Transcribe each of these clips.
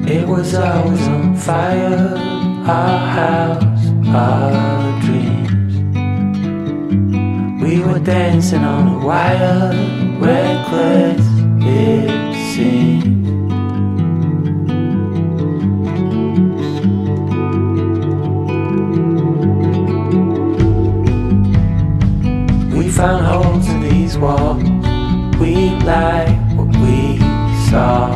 It was always on fire, our house, our dreams. We were dancing on a wire, reckless it seemed. We found holes in these walls, we like what we saw.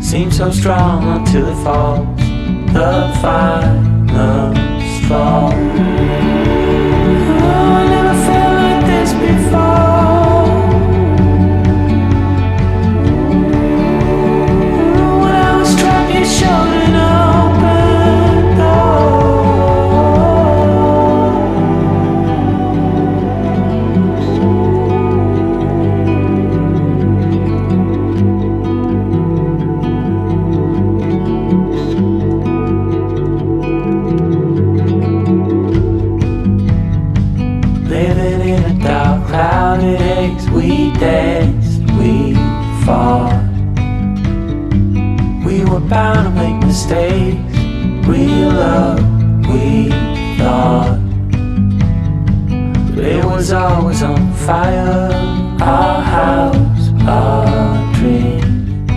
Seems so strong until it falls, the final straw. Oh, I never felt like this before. When I was trapped, you showed an open door. Living in a dark, clouded haze, we danced, we fought. We were bound to make mistakes, real love, we thought. But it was always on fire, our house, our dreams.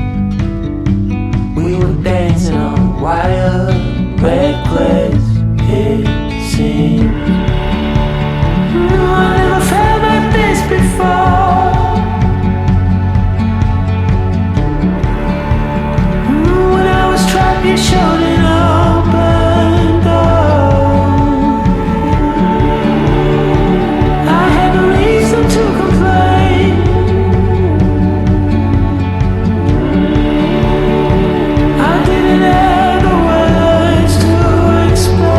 We were dancing on wire, reckless it seemed. I never felt like this before. When I was trapped, you showed an open door. I had no reason to complain. I didn't have the words to explain.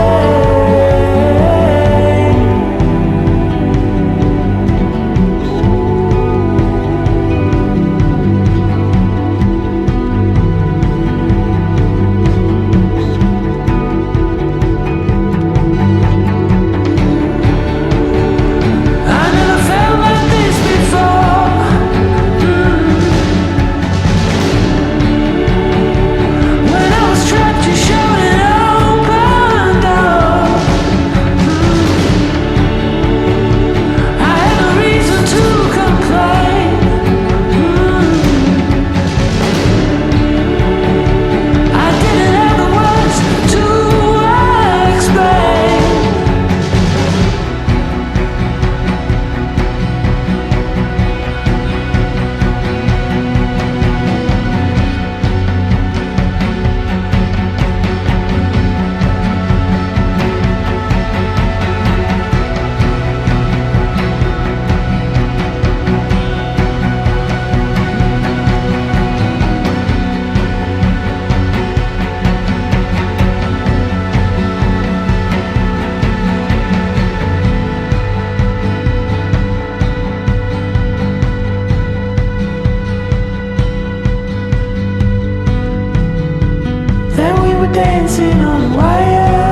Dancing on a wire.